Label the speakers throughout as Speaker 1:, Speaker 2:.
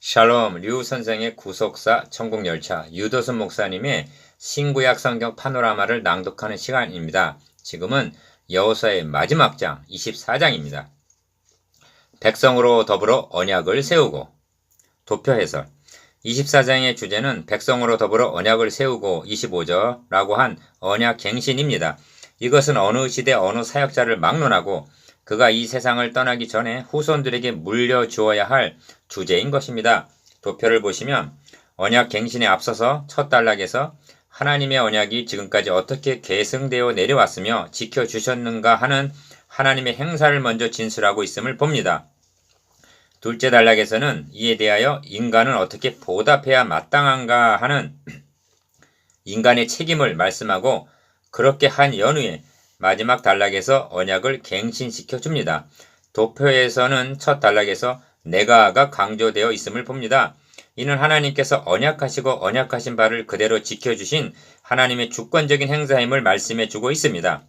Speaker 1: 샬롬 류 선생의 구속사 천국열차 유도순 목사님의 신구약 성경 파노라마를 낭독하는 시간입니다. 지금은 여호수아의 마지막 장 24장입니다. 백성으로 더불어 언약을 세우고. 도표 해설. 24장의 주제는 백성으로 더불어 언약을 세우고 25절라고 한 언약 갱신입니다. 이것은 어느 시대 어느 사역자를 막론하고 그가 이 세상을 떠나기 전에 후손들에게 물려주어야 할 주제인 것입니다. 도표를 보시면 언약 갱신에 앞서서 첫 단락에서 하나님의 언약이 지금까지 어떻게 계승되어 내려왔으며 지켜주셨는가 하는 하나님의 행사를 먼저 진술하고 있음을 봅니다. 둘째 단락에서는 이에 대하여 인간은 어떻게 보답해야 마땅한가 하는 인간의 책임을 말씀하고 그렇게 한 연후에 마지막 단락에서 언약을 갱신시켜 줍니다. 도표에서는 첫 단락에서 내가가 강조되어 있음을 봅니다. 이는 하나님께서 언약하시고 언약하신 바를 그대로 지켜주신 하나님의 주권적인 행사임을 말씀해 주고 있습니다.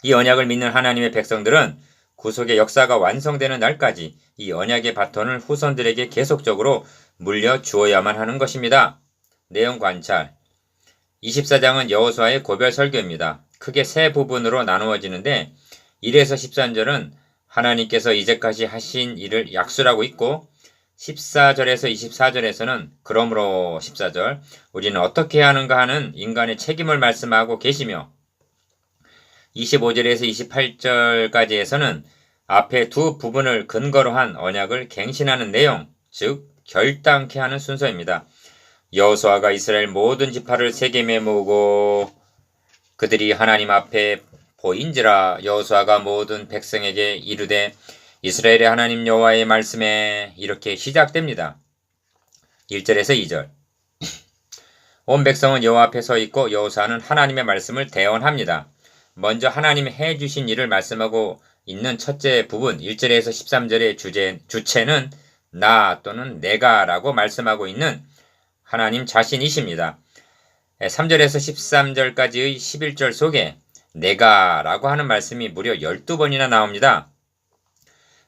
Speaker 1: 이 언약을 믿는 하나님의 백성들은 구속의 역사가 완성되는 날까지 이 언약의 바톤을 후손들에게 계속적으로 물려주어야만 하는 것입니다. 내용 관찰. 24장은 여호수아의 고별 설교입니다. 크게 세 부분으로 나누어지는데 1에서 13절은 하나님께서 이제까지 하신 일을 약술하고 있고 14절에서 24절에서는 그러므로 14절 우리는 어떻게 해야 하는가 하는 인간의 책임을 말씀하고 계시며 25절에서 28절까지에서는 앞에 두 부분을 근거로 한 언약을 갱신하는 내용, 즉 결단케 하는 순서입니다. 여호수아가 이스라엘 모든 지파를 세겜에 모으고 그들이 하나님 앞에 보인지라. 여호수아가 모든 백성에게 이르되 이스라엘의 하나님 여호와의 말씀에 이렇게 시작됩니다. 1절에서 2절. 온 백성은 여호와 앞에 서 있고 여호수아는 하나님의 말씀을 대언합니다. 먼저 하나님이 해주신 일을 말씀하고 있는 첫째 부분 1절에서 13절의 주체는 나 또는 내가 라고 말씀하고 있는 하나님 자신이십니다. 3절에서 13절까지의 11절 속에 내가 라고 하는 말씀이 무려 12번이나 나옵니다.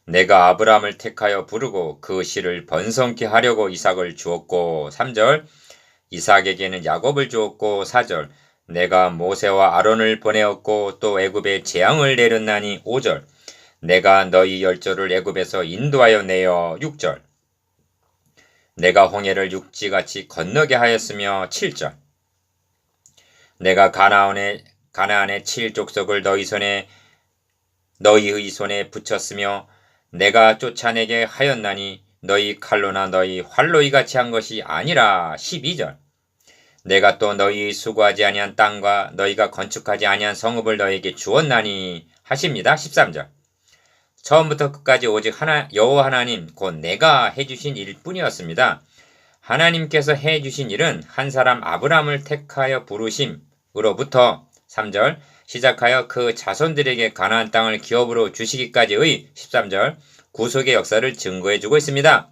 Speaker 1: 내가 아브라함을 택하여 부르고 그 씨를 번성케 하려고 이삭을 주었고 3절 이삭에게는 야곱을 주었고 4절 내가 모세와 아론을 보내었고 또 애굽에 재앙을 내렸나니 5절 내가 너희 열조를 애굽에서 인도하여 내어 6절 내가 홍해를 육지같이 건너게 하였으며 7절 내가 가나안의 7족속을 너희의 손에 붙였으며 내가 쫓아내게 하였나니 너희 칼로나 너희 활로 이같이 한 것이 아니라 12절 내가 또 너희 수고하지 아니한 땅과 너희가 건축하지 아니한 성읍을 너희에게 주었나니 하십니다. 13절 처음부터 끝까지 오직 여호와 하나님 곧 내가 해주신 일뿐이었습니다. 하나님께서 해주신 일은 한 사람 아브라함을 택하여 부르심으로부터 3절 시작하여 그 자손들에게 가나안 땅을 기업으로 주시기까지의 13절 구속의 역사를 증거해주고 있습니다.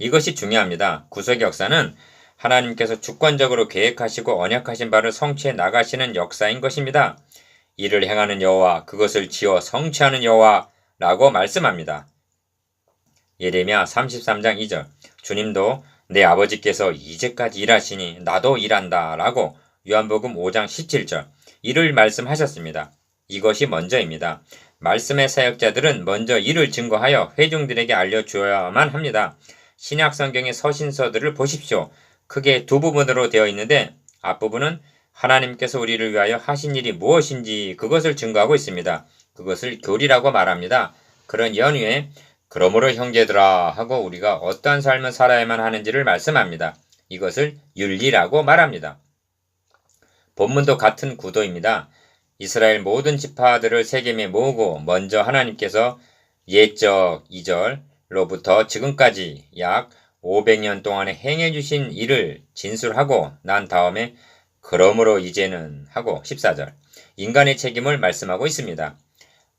Speaker 1: 이것이 중요합니다. 구속의 역사는 하나님께서 주권적으로 계획하시고 언약하신 바를 성취해 나가시는 역사인 것입니다. 이를 행하는 여호와 그것을 지어 성취하는 여호와라고 말씀합니다. 예레미야 33장 2절 주님도 내 아버지께서 이제까지 일하시니 나도 일한다 라고 요한복음 5장 17절 이를 말씀하셨습니다. 이것이 먼저입니다. 말씀의 사역자들은 먼저 이를 증거하여 회중들에게 알려주어야만 합니다. 신약 성경의 서신서들을 보십시오. 크게 두 부분으로 되어 있는데 앞부분은 하나님께서 우리를 위하여 하신 일이 무엇인지 그것을 증거하고 있습니다. 그것을 교리라고 말합니다. 그런 연후에 그러므로 형제들아 하고 우리가 어떠한 삶을 살아야만 하는지를 말씀합니다. 이것을 윤리라고 말합니다. 본문도 같은 구도입니다. 이스라엘 모든 지파들을 세겜에 모으고 먼저 하나님께서 옛적 2절로부터 지금까지 약 500년 동안에 행해주신 일을 진술하고 난 다음에 그러므로 이제는 하고 14절 인간의 책임을 말씀하고 있습니다.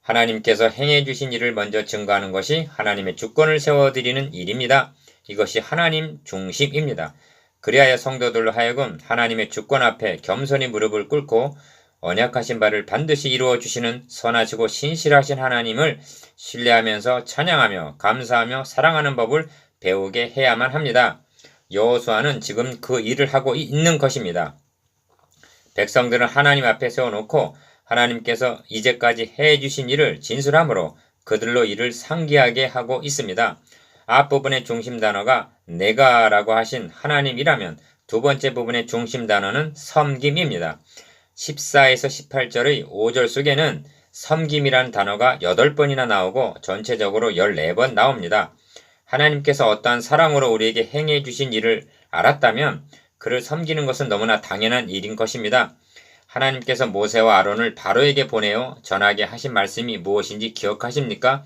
Speaker 1: 하나님께서 행해주신 일을 먼저 증거하는 것이 하나님의 주권을 세워드리는 일입니다. 이것이 하나님 중심입니다. 그리하여 성도들로 하여금 하나님의 주권 앞에 겸손히 무릎을 꿇고 언약하신 바를 반드시 이루어 주시는 선하시고 신실하신 하나님을 신뢰하면서 찬양하며 감사하며 사랑하는 법을 배우게 해야만 합니다. 여호수아는 지금 그 일을 하고 있는 것입니다. 백성들은 하나님 앞에 세워놓고 하나님께서 이제까지 해주신 일을 진술함으로 그들로 이를 상기하게 하고 있습니다. 앞부분의 중심 단어가 내가라고 하신 하나님이라면 두 번째 부분의 중심 단어는 섬김입니다. 14에서 18절의 5절 속에는 섬김이라는 단어가 8번이나 나오고 전체적으로 14번 나옵니다. 하나님께서 어떠한 사랑으로 우리에게 행해 주신 일을 알았다면 그를 섬기는 것은 너무나 당연한 일인 것입니다. 하나님께서 모세와 아론을 바로에게 보내어 전하게 하신 말씀이 무엇인지 기억하십니까?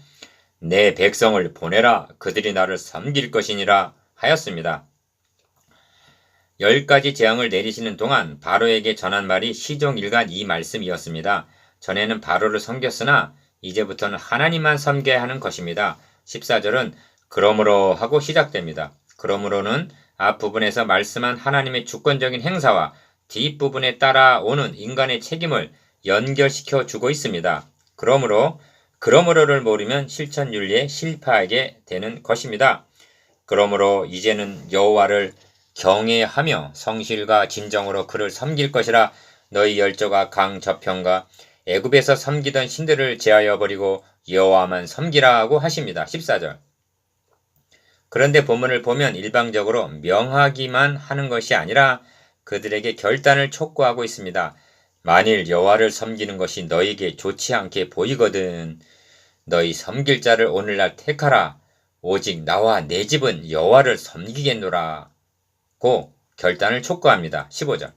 Speaker 1: 내 백성을 보내라 그들이 나를 섬길 것이니라 하였습니다. 10가지 재앙을 내리시는 동안 바로에게 전한 말이 시종일관 이 말씀이었습니다. 전에는 바로를 섬겼으나 이제부터는 하나님만 섬겨야 하는 것입니다. 14절은 그러므로 하고 시작됩니다. 그러므로는 앞부분에서 말씀한 하나님의 주권적인 행사와 뒷부분에 따라오는 인간의 책임을 연결시켜 주고 있습니다. 그러므로를 모르면 실천윤리에 실패하게 되는 것입니다. 그러므로 이제는 여호와를 경외하며 성실과 진정으로 그를 섬길 것이라. 너희 열조가 강 저편과 애굽에서 섬기던 신들을 제하여 버리고 여호와만 섬기라고 하십니다. 14절. 그런데 본문을 보면 일방적으로 명하기만 하는 것이 아니라 그들에게 결단을 촉구하고 있습니다. 만일 여호와를 섬기는 것이 너희에게 좋지 않게 보이거든 너희 섬길 자를 오늘날 택하라. 오직 나와 내 집은 여호와를 섬기겠노라. 고 결단을 촉구합니다. 15절.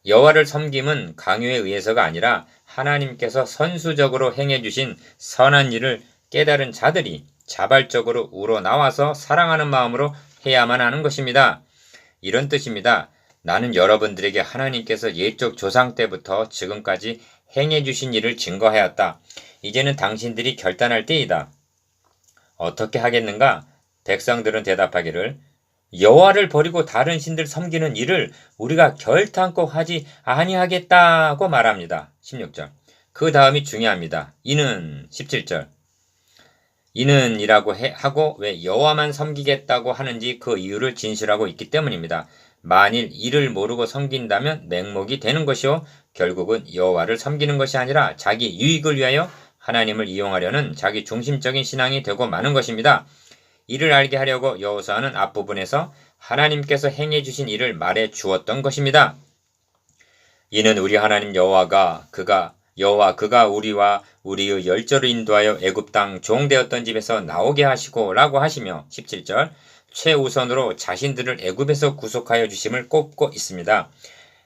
Speaker 1: 여호와를 섬김은 강요에 의해서가 아니라 하나님께서 선수적으로 행해 주신 선한 일을 깨달은 자들이 자발적으로 우러나와서 사랑하는 마음으로 해야만 하는 것입니다. 이런 뜻입니다. 나는 여러분들에게 하나님께서 옛적 조상 때부터 지금까지 행해 주신 일을 증거하였다. 이제는 당신들이 결단할 때이다. 어떻게 하겠는가? 백성들은 대답하기를 여호와를 버리고 다른 신들 섬기는 일을 우리가 결탄코 하지 아니하겠다고 말합니다. 16절. 그 다음이 중요합니다. 이는 17절. 이는 이라고 하고 왜 여호와만 섬기겠다고 하는지 그 이유를 진술하고 있기 때문입니다. 만일 이를 모르고 섬긴다면 맹목이 되는 것이요 결국은 여호와를 섬기는 것이 아니라 자기 유익을 위하여 하나님을 이용하려는 자기 중심적인 신앙이 되고 마는 것입니다. 이를 알게 하려고 여호수아는 앞부분에서 하나님께서 행해 주신 일을 말해 주었던 것입니다. 이는 우리 하나님 여호와 그가 우리와 우리의 열조를 인도하여 애굽 땅 종되었던 집에서 나오게 하시고 라고 하시며 17절 최우선으로 자신들을 애굽에서 구속하여 주심을 꼽고 있습니다.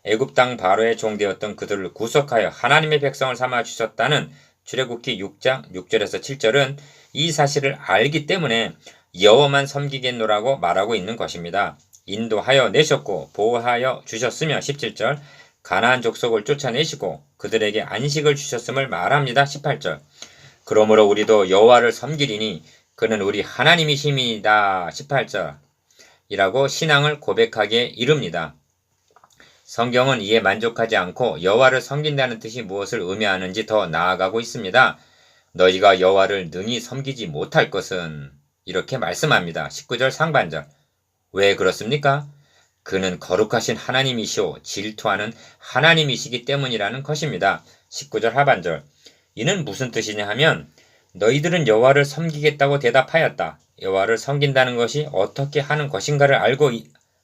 Speaker 1: 애굽 땅 바로의 종되었던 그들을 구속하여 하나님의 백성을 삼아 주셨다는 출애굽기 6장 6절에서 7절은 이 사실을 알기 때문에 여호와만 섬기겠노라고 말하고 있는 것입니다. 인도하여 내셨고 보호하여 주셨으며 17절 가나안 족속을 쫓아내시고 그들에게 안식을 주셨음을 말합니다. 18절 그러므로 우리도 여호와를 섬기리니 그는 우리 하나님이심이다. 18절 이라고 신앙을 고백하기에 이릅니다. 성경은 이에 만족하지 않고 여호와를 섬긴다는 뜻이 무엇을 의미하는지 더 나아가고 있습니다. 너희가 여호와를 능히 섬기지 못할 것은 이렇게 말씀합니다. 19절 상반절. 왜 그렇습니까? 그는 거룩하신 하나님이시오 질투하는 하나님이시기 때문이라는 것입니다. 19절 하반절. 이는 무슨 뜻이냐 하면 너희들은 여호와를 섬기겠다고 대답하였다. 여호와를 섬긴다는 것이 어떻게 하는 것인가를 알고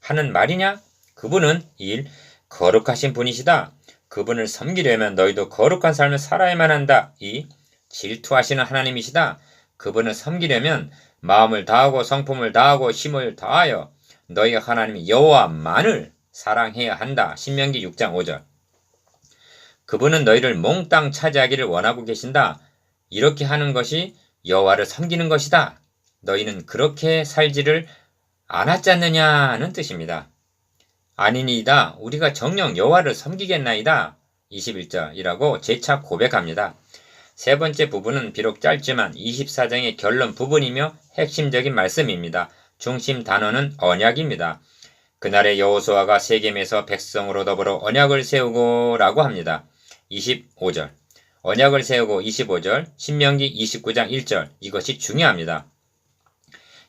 Speaker 1: 하는 말이냐? 그분은 1. 거룩하신 분이시다. 그분을 섬기려면 너희도 거룩한 삶을 살아야만 한다. 2. 질투하시는 하나님이시다. 그분을 섬기려면 마음을 다하고 성품을 다하고 힘을 다하여 너희가 하나님 여호와만을 사랑해야 한다. 신명기 6장 5절. 그분은 너희를 몽땅 차지하기를 원하고 계신다. 이렇게 하는 것이 여호와를 섬기는 것이다. 너희는 그렇게 살지를 않았지 않느냐는 뜻입니다. 아니니이다. 우리가 정녕 여호와를 섬기겠나이다. 21절이라고 재차 고백합니다. 세 번째 부분은 비록 짧지만 24장의 결론 부분이며 핵심적인 말씀입니다. 중심 단어는 언약입니다. 그날에 여호수아가 세겜에서 백성으로 더불어 언약을 세우고 라고 합니다. 25절 언약을 세우고 25절 신명기 29장 1절 이것이 중요합니다.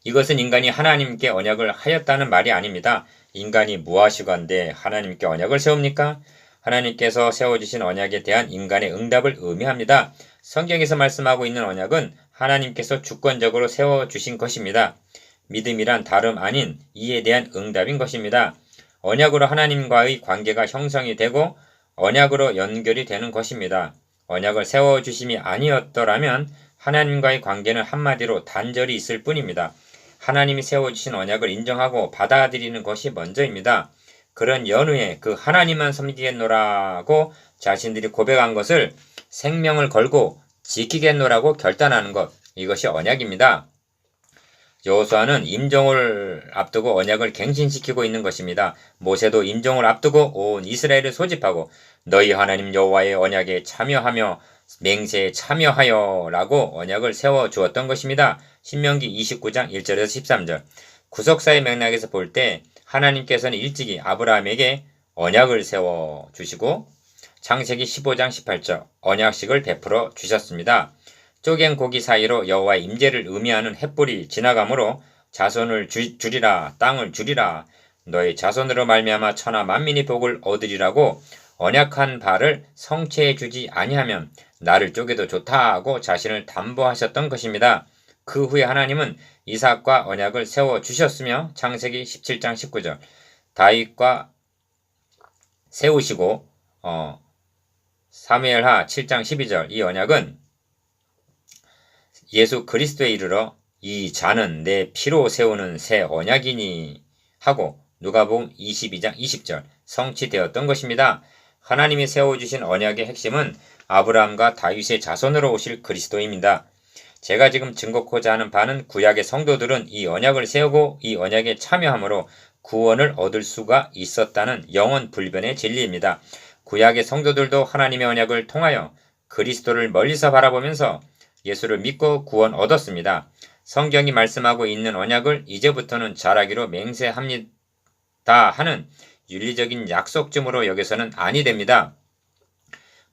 Speaker 1: 이것은 인간이 하나님께 언약을 하였다는 말이 아닙니다. 인간이 무엇이건대 하나님께 언약을 세웁니까? 하나님께서 세워주신 언약에 대한 인간의 응답을 의미합니다. 성경에서 말씀하고 있는 언약은 하나님께서 주권적으로 세워주신 것입니다. 믿음이란 다름 아닌 이에 대한 응답인 것입니다. 언약으로 하나님과의 관계가 형성이 되고 언약으로 연결이 되는 것입니다. 언약을 세워주심이 아니었더라면 하나님과의 관계는 한마디로 단절이 있을 뿐입니다. 하나님이 세워주신 언약을 인정하고 받아들이는 것이 먼저입니다. 그런 연후에 그 하나님만 섬기겠노라고 자신들이 고백한 것을 생명을 걸고 지키겠노라고 결단하는 것, 이것이 언약입니다. 여호수아는 임종을 앞두고 언약을 갱신시키고 있는 것입니다. 모세도 임종을 앞두고 온 이스라엘을 소집하고 너희 하나님 여호와의 언약에 참여하며 맹세에 참여하여 라고 언약을 세워주었던 것입니다. 신명기 29장 1절에서 13절. 구속사의 맥락에서 볼 때 하나님께서는 일찍이 아브라함에게 언약을 세워주시고 창세기 15장 18절 언약식을 베풀어 주셨습니다. 쪼갠 고기 사이로 여호와의 임재를 의미하는 햇불이 지나가므로 자손을 주리라, 땅을 주리라, 너의 자손으로 말미암아 천하 만민이 복을 얻으리라고 언약한 바를 성취해 주지 아니하면 나를 쪼개도 좋다 하고 자신을 담보하셨던 것입니다. 그 후에 하나님은 이삭과 언약을 세워주셨으며 창세기 17장 19절 다윗과 세우시고 사무엘하 7장 12절 이 언약은 예수 그리스도에 이르러 이 자는 내 피로 세우는 새 언약이니 하고 누가복음 22장 20절 성취되었던 것입니다. 하나님이 세워주신 언약의 핵심은 아브라함과 다윗의 자손으로 오실 그리스도입니다. 제가 지금 증거코자 하는 바는 구약의 성도들은 이 언약을 세우고 이 언약에 참여함으로 구원을 얻을 수가 있었다는 영원 불변의 진리입니다. 구약의 성도들도 하나님의 언약을 통하여 그리스도를 멀리서 바라보면서 예수를 믿고 구원 얻었습니다. 성경이 말씀하고 있는 언약을 이제부터는 잘하기로 맹세합니다 하는 윤리적인 약속쯤으로 여겨서는 아니 됩니다.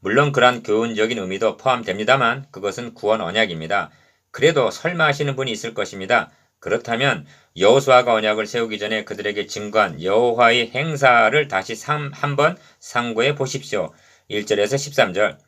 Speaker 1: 물론 그러한 교훈적인 의미도 포함됩니다만 그것은 구원 언약입니다. 그래도 설마 하시는 분이 있을 것입니다. 그렇다면 여호수아가 언약을 세우기 전에 그들에게 증거한 여호와의 행사를 다시 한번 상고해 보십시오. 1절에서 13절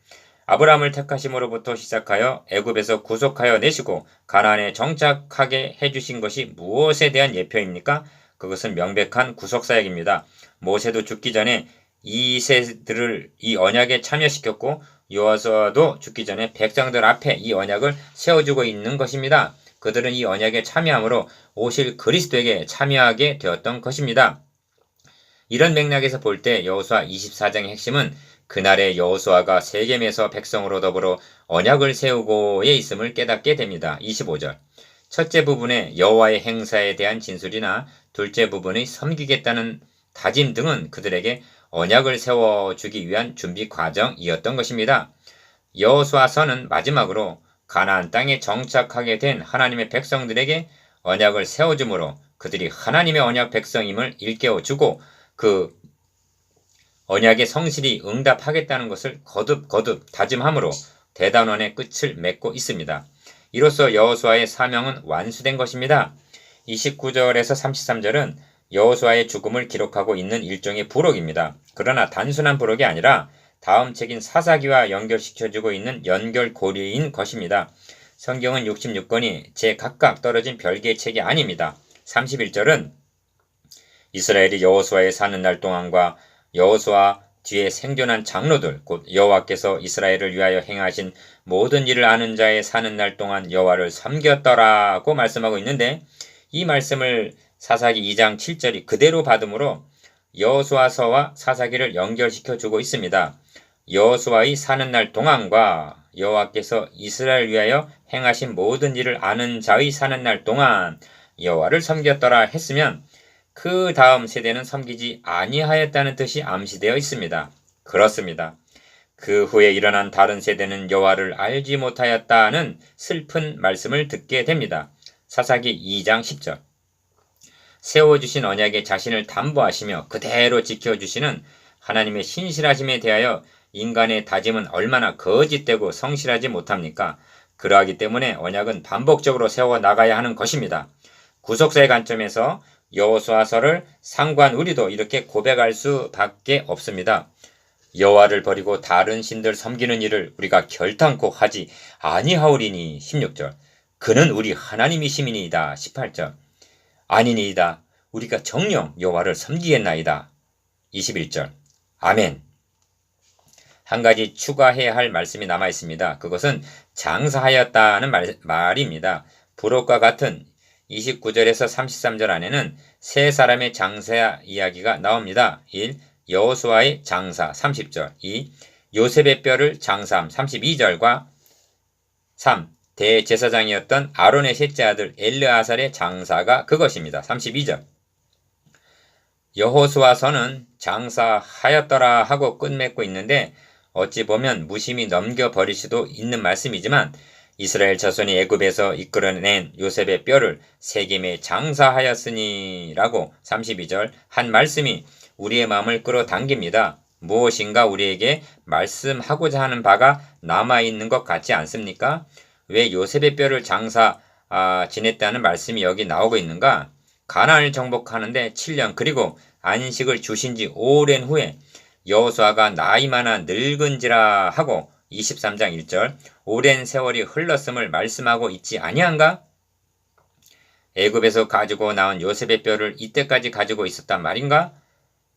Speaker 1: 아브라함을 택하심으로부터 시작하여 애굽에서 구속하여 내시고 가나안에 정착하게 해주신 것이 무엇에 대한 예표입니까? 그것은 명백한 구속사역입니다. 모세도 죽기 전에 이 세들을 이 언약에 참여시켰고 여호수아도 죽기 전에 백성들 앞에 이 언약을 세워주고 있는 것입니다. 그들은 이 언약에 참여함으로 오실 그리스도에게 참여하게 되었던 것입니다. 이런 맥락에서 볼 때 여호수아 24장의 핵심은 그날의 여호수아가 세겜에서 백성으로 더불어 언약을 세우고에 있음을 깨닫게 됩니다. 25절 첫째 부분의 여호와의 행사에 대한 진술이나 둘째 부분의 섬기겠다는 다짐 등은 그들에게 언약을 세워주기 위한 준비 과정이었던 것입니다. 여호수아서는 마지막으로 가나안 땅에 정착하게 된 하나님의 백성들에게 언약을 세워주므로 그들이 하나님의 언약 백성임을 일깨워주고 그 언약의 성실히 응답하겠다는 것을 거듭 다짐함으로 대단원의 끝을 맺고 있습니다. 이로써 여호수아의 사명은 완수된 것입니다. 29절에서 33절은 여호수아의 죽음을 기록하고 있는 일종의 부록입니다. 그러나 단순한 부록이 아니라 다음 책인 사사기와 연결시켜주고 있는 연결고리인 것입니다. 성경은 66권이 제각각 떨어진 별개의 책이 아닙니다. 31절은 이스라엘이 여호수아의 사는 날 동안과 여호수아 뒤에 생존한 장로들 곧 여호와께서 이스라엘을 위하여 행하신 모든 일을 아는 자의 사는 날 동안 여호와를 섬겼더라고 말씀하고 있는데 이 말씀을 사사기 2장 7절이 그대로 받음으로 여호수아서와 사사기를 연결시켜주고 있습니다. 여호수아의 사는 날 동안과 여호와께서 이스라엘을 위하여 행하신 모든 일을 아는 자의 사는 날 동안 여호와를 섬겼더라 했으면 그 다음 세대는 섬기지 아니하였다는 뜻이 암시되어 있습니다. 그렇습니다. 그 후에 일어난 다른 세대는 여호와를 알지 못하였다는 슬픈 말씀을 듣게 됩니다. 사사기 2장 10절 세워주신 언약에 자신을 담보하시며 그대로 지켜주시는 하나님의 신실하심에 대하여 인간의 다짐은 얼마나 거짓되고 성실하지 못합니까? 그러하기 때문에 언약은 반복적으로 세워나가야 하는 것입니다. 구속사의 관점에서 여호수아서를 상관 우리도 이렇게 고백할 수밖에 없습니다. 여호와를 버리고 다른 신들 섬기는 일을 우리가 결탄코 하지 아니하오리니 16절. 그는 우리 하나님이시미니이다 18절. 아니니이다. 우리가 정녕 여호와를 섬기겠나이다 21절. 아멘. 한 가지 추가해야 할 말씀이 남아 있습니다. 그것은 장사하였다는 말입니다. 부록과 같은 29절에서 33절 안에는 세 사람의 장사 이야기가 나옵니다. 1. 여호수아의 장사 30절. 2. 요셉의 뼈를 장사함 32절과 3. 대제사장이었던 아론의 셋째 아들 엘르아살의 장사가 그것입니다. 32절. 여호수아서는 장사하였더라 하고 끝맺고 있는데 어찌 보면 무심히 넘겨버릴 수도 있는 말씀이지만 이스라엘 자손이 애굽에서 이끌어낸 요셉의 뼈를 세겜에 장사하였으니 라고 32절 한 말씀이 우리의 마음을 끌어당깁니다. 무엇인가 우리에게 말씀하고자 하는 바가 남아있는 것 같지 않습니까? 왜 요셉의 뼈를 지냈다는 말씀이 여기 나오고 있는가? 가나안을 정복하는데 7년 그리고 안식을 주신 지 오랜 후에 여호수아가 나이마나 늙은지라 하고 23장 1절 오랜 세월이 흘렀음을 말씀하고 있지 아니한가? 애굽에서 가지고 나온 요셉의 뼈를 이때까지 가지고 있었단 말인가?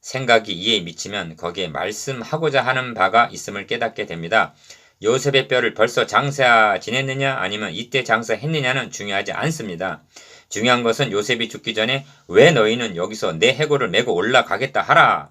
Speaker 1: 생각이 이해에 미치면 거기에 말씀하고자 하는 바가 있음을 깨닫게 됩니다. 요셉의 뼈를 벌써 장사 지냈느냐 아니면 이때 장사했느냐는 중요하지 않습니다. 중요한 것은 요셉이 죽기 전에 왜 너희는 여기서 내 해골을 메고 올라가겠다 하라.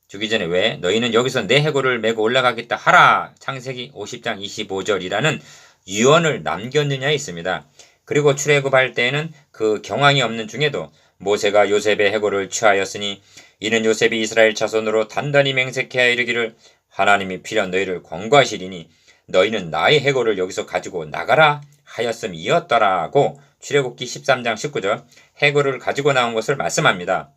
Speaker 1: 죽기 전에 왜 너희는 여기서 내 해골을 메고 올라가겠다 하라. 창세기 50장 25절이라는 유언을 남겼느냐에 있습니다. 그리고 출애굽할 때에는 그 경황이 없는 중에도 모세가 요셉의 해골을 취하였으니 이는 요셉이 이스라엘 자손으로 단단히 맹세케 하여 이르기를 하나님이 필연 너희를 권고하시리니 너희는 나의 해골을 여기서 가지고 나가라 하였음이었더라고 출애굽기 13장 19절 해골을 가지고 나온 것을 말씀합니다.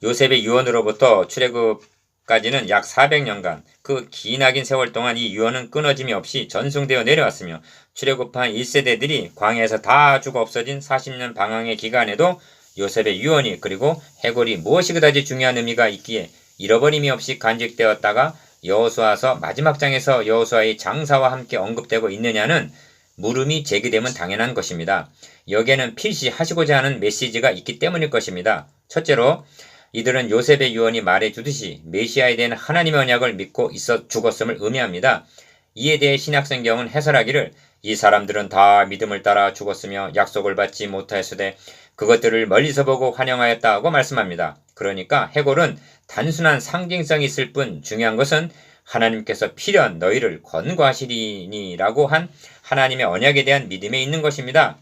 Speaker 1: 요셉의 유언으로부터 출애굽까지는 약 400년간 그 기나긴 세월 동안 이 유언은 끊어짐이 없이 전승되어 내려왔으며 출애굽한 1세대들이 광야에서 다 죽어 없어진 40년 방황의 기간에도 요셉의 유언이 그리고 해골이 무엇이 그다지 중요한 의미가 있기에 잃어버림이 없이 간직되었다가 여호수아서 마지막 장에서 여호수아의 장사와 함께 언급되고 있느냐는 물음이 제기되면 당연한 것입니다. 여기에는 필시 하시고자 하는 메시지가 있기 때문일 것입니다. 첫째로 이들은 요셉의 유언이 말해주듯이 메시아에 대한 하나님의 언약을 믿고 있어 죽었음을 의미합니다. 이에 대해 신약성경은 해설하기를 이 사람들은 다 믿음을 따라 죽었으며 약속을 받지 못하였으되 그것들을 멀리서 보고 환영하였다고 말씀합니다. 그러니까 해골은 단순한 상징성이 있을 뿐 중요한 것은 하나님께서 필연 너희를 권고하시리니라고 한 하나님의 언약에 대한 믿음에 있는 것입니다.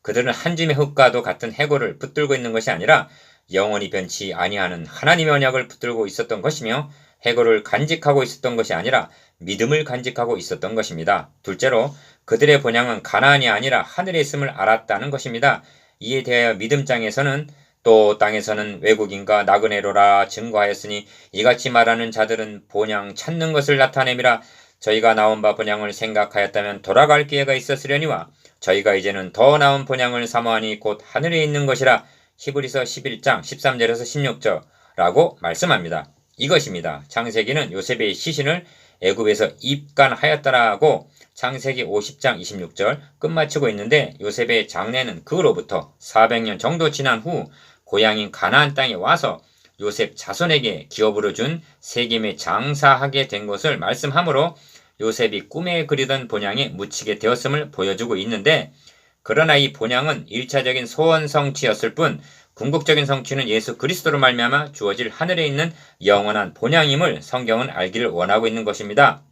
Speaker 1: 그들은 한 줌의 흙과도 같은 해골을 붙들고 있는 것이 아니라 영원히 변치 아니하는 하나님의 언약을 붙들고 있었던 것이며 해골을 간직하고 있었던 것이 아니라 믿음을 간직하고 있었던 것입니다. 둘째로 그들의 본향은 가나안이 아니라 하늘에 있음을 알았다는 것입니다. 이에 대하여 믿음장에서는 또 땅에서는 외국인과 나그네로라 증거하였으니 이같이 말하는 자들은 본향 찾는 것을 나타내미라. 저희가 나온 바 본향을 생각하였다면 돌아갈 기회가 있었으려니와 저희가 이제는 더 나은 본향을 사모하니 곧 하늘에 있는 것이라. 히브리서 11장 13절에서 16절라고 말씀합니다. 이것입니다. 창세기는 요셉의 시신을 애굽에서 입간하였더라고 창세기 50장 26절 끝마치고 있는데 요셉의 장례는 그로부터 400년 정도 지난 후 고향인 가나안 땅에 와서 요셉 자손에게 기업으로 준 세겜에 장사하게 된 것을 말씀하므로 요셉이 꿈에 그리던 본향에 묻히게 되었음을 보여주고 있는데 그러나 이 본향은 1차적인 소원 성취였을 뿐 궁극적인 성취는 예수 그리스도로 말미암아 주어질 하늘에 있는 영원한 본향임을 성경은 알기를 원하고 있는 것입니다.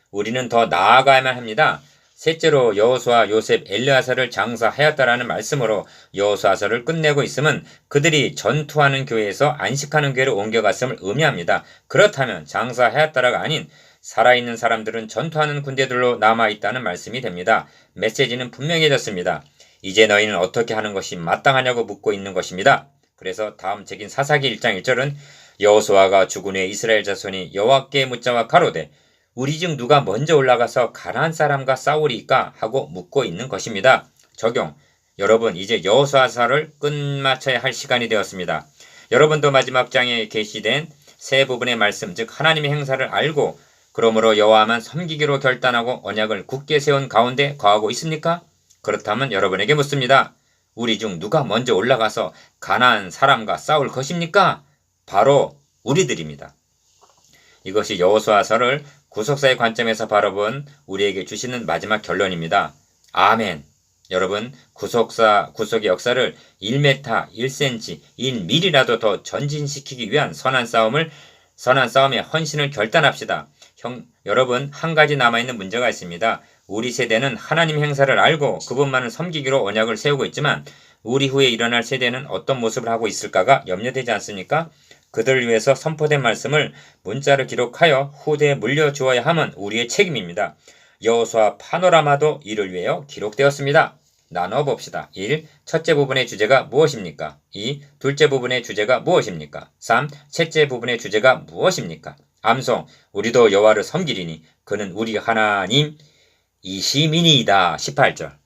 Speaker 1: 우리는 더 나아가야만 합니다. 셋째로 여호수아, 요셉, 엘르아살을 장사하였다라는 말씀으로 여호수아서를 끝내고 있음은 그들이 전투하는 교회에서 안식하는 교회로 옮겨갔음을 의미합니다. 그렇다면 장사하였다라가 아닌 살아있는 사람들은 전투하는 군대들로 남아있다는 말씀이 됩니다. 메시지는 분명해졌습니다. 이제 너희는 어떻게 하는 것이 마땅하냐고 묻고 있는 것입니다. 그래서 다음 책인 사사기 1장 1절은 여호수아가 죽은 후에 이스라엘 자손이 여호와께 묻자와 가로되 우리 중 누가 먼저 올라가서 가나안 사람과 싸우리까 하고 묻고 있는 것입니다. 적용. 여러분 이제 여호수아서를 끝마쳐야 할 시간이 되었습니다. 여러분도 마지막 장에 게시된 세 부분의 말씀, 즉 하나님의 행사를 알고 그러므로 여호와만 섬기기로 결단하고 언약을 굳게 세운 가운데 거하고 있습니까? 그렇다면 여러분에게 묻습니다. 우리 중 누가 먼저 올라가서 가나안 사람과 싸울 것입니까? 바로 우리들입니다. 이것이 여호수아서를 구속사의 관점에서 바라본 우리에게 주시는 마지막 결론입니다. 아멘. 여러분, 구속의 역사를 1m, 1cm, 1mm라도 더 전진시키기 위한 선한 싸움의 헌신을 결단합시다. 여러분, 한 가지 남아있는 문제가 있습니다. 우리 세대는 하나님 행사를 알고 그분만을 섬기기로 언약을 세우고 있지만 우리 후에 일어날 세대는 어떤 모습을 하고 있을까가 염려되지 않습니까? 그들을 위해서 선포된 말씀을 문자로 기록하여 후대에 물려주어야 함은 우리의 책임입니다. 여호수아 파노라마도 이를 위하여 기록되었습니다. 나눠봅시다. 1. 첫째 부분의 주제가 무엇입니까? 2. 둘째 부분의 주제가 무엇입니까? 3. 셋째 부분의 주제가 무엇입니까? 암송, 우리도 여호와를 섬기리니 그는 우리 하나님 이시민이다. 18절.